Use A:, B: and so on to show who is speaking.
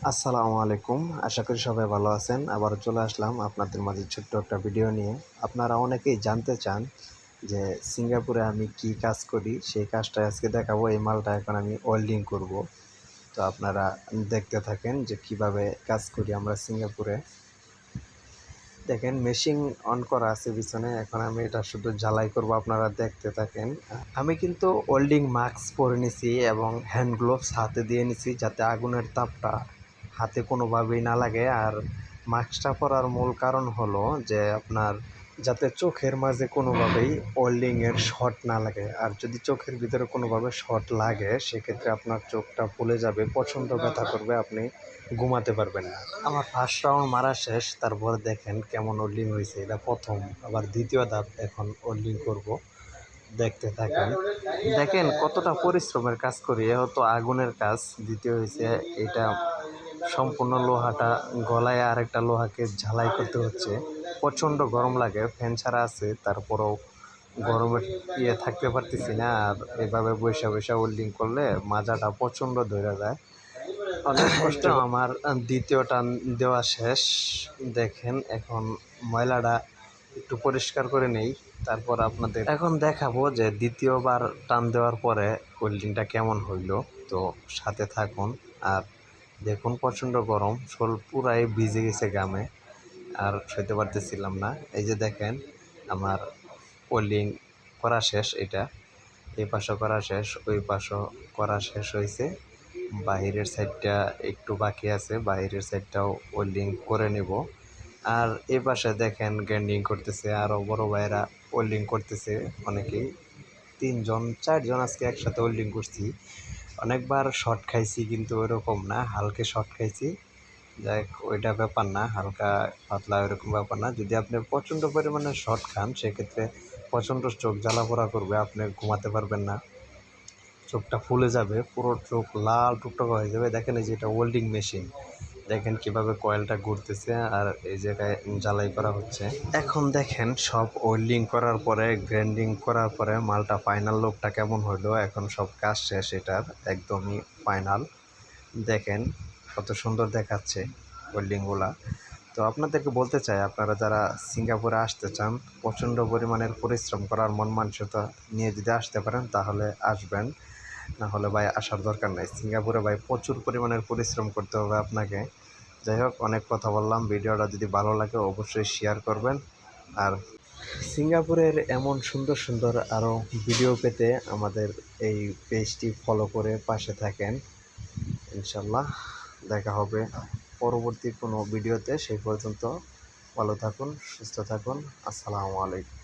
A: আসসালামু আলাইকুম। আশা করি সবাই ভালো আছেন। আবারও চলে আসলাম আপনাদের মাঝে ছোট্ট একটা ভিডিও নিয়ে। আপনারা অনেকেই জানতে চান যে সিঙ্গাপুরে আমি কি কাজ করি? সেই কাজটা আজকে দেখাবো। এই মালটা এখন আমি ওয়েল্ডিং করব। তো আপনারা দেখতে থাকেন যে কিভাবে কাজ করি আমরা সিঙ্গাপুরে। দেখেন মেশিন অন করা আছে পিছনে। এখন আমি এটা শুধু ঝালাই করব, আপনারা দেখতে থাকেন। আমি কিন্তু ওয়েল্ডিং মাস্ক পরে নিছি এবং হ্যান্ড গ্লোভস হাতে দিয়ে নিছি যাতে আগুনের তাপটা হাতে কোনোভাবেই না লাগে। আর মাস্কটা পরার মূল কারণ হলো যে আপনার যাতে চোখের মাঝে কোনোভাবেই ওয়েল্ডিংয়ের শর্ট না লাগে। আর যদি চোখের ভিতরে কোনোভাবে শর্ট লাগে সেক্ষেত্রে আপনার চোখটা ফুলে যাবে, প্রচণ্ড ব্যথা করবে, আপনি ঘুমাতে পারবেন না। আমার ফার্স্ট রাউন্ড মারা শেষ, তারপর দেখেন কেমন ওয়েল্ডিং হয়েছে। এটা প্রথম, আবার দ্বিতীয় ধাপ এখন ওয়েল্ডিং করব। দেখতে থাকেন, দেখেন কতটা পরিশ্রমের কাজ করি। এ হতো আগুনের কাজ। দ্বিতীয় হয়েছে এটা সম্পূর্ণ লোহাটা গলায় আরেকটা লোহাকে ঝালাই করতে হচ্ছে। প্রচণ্ড গরম লাগে, ফ্যান ছাড়া আছে, তারপরেও গরমের থাকতে পারতেছি না। আর এভাবে বৈশা বৈশা ওয়েল্ডিং করলে মাজাটা প্রচণ্ড ধরে যায়, অনেক কষ্ট। আমার দ্বিতীয় টান দেওয়া শেষ। দেখেন এখন ময়লাটা একটু পরিষ্কার করে নেই, তারপর আপনাদের এখন দেখাবো যে দ্বিতীয়বার টান দেওয়ার পরে ওয়েল্ডিংটা কেমন হইলো। তো সাথে থাকুন আর দেখুন। প্রচণ্ড গরম, শোল পুরাই ভিজে গেছে ঘামে, আর সইতে পারতেছিলাম না। এই যে দেখেন আমার ওয়েল্ডিং করা শেষ। এটা এই পাশও করা শেষ, ওই পাশও করা শেষ হয়েছে। বাহিরের সাইডটা একটু বাকি আছে, বাহিরের সাইডটাও ওয়েল্ডিং করে নেব। আর এই পাশে দেখেন গ্রাইন্ডিং করতেছে, আরও বড় ভাইয়েরা ওয়েল্ডিং করতেছে অনেকেই। 3 জন 4 জন আজকে একসাথে ওয়েল্ডিং করছি। অনেকবার শর্ট খাইছি কিন্তু ওইরকম না, হালকা শর্ট খাইছি। যাই হোক, ওইটা ব্যাপার না, হালকা পাতলা ওইরকম ব্যাপার না। যদি আপনি প্রচণ্ড পরিমাণে শর্ট খান সেক্ষেত্রে প্রচণ্ড চোখ জ্বালা পোড়া করবে, আপনি ঘুমাতে পারবেন না, চোখটা ফুলে যাবে, পুরো চোখ লাল টুকটকা হয়ে যাবে। দেখেন এই যে এটা ওয়েল্ডিং মেশিন, দেখেন কিভাবে কয়েলটা ঘুরতেছে আর এই জায়গায় জ্বালাই করা হচ্ছে। এখন দেখেন সব ওয়েল্ডিং করার পরে, গ্রাইন্ডিং করার পরে মালটা ফাইনাল লুকটা কেমন হলো। এখন সব কাজ শেষ, এটার একদমই ফাইনাল। দেখেন কত সুন্দর দেখাচ্ছে ওয়েল্ডিংগুলা। তো আপনাদেরকে বলতে চাই, আপনারা যারা সিঙ্গাপুরে আসতে চান, প্রচণ্ড পরিমাণের পরিশ্রম করার মন মানসিকতা নিয়ে যদি আসতে পারেন তাহলে আসবেন, না হলে ভাই আসার দরকার নেই। সিঙ্গাপুরে ভাই প্রচুর পরিমাণের পরিশ্রম করতে হবে আপনাকে। যাই হোক, অনেক কথা বললাম। ভিডিওটা যদি ভালো লাগে অবশ্যই শেয়ার করবেন। আর সিঙ্গাপুরের এমন সুন্দর সুন্দর আরও ভিডিও পেতে আমাদের এই পেজটি ফলো করে পাশে থাকেন। ইনশাল্লাহ দেখা হবে পরবর্তী কোনো ভিডিওতে। সেই পর্যন্ত ভালো থাকুন, সুস্থ থাকুন। আসসালামু আলাইকুম।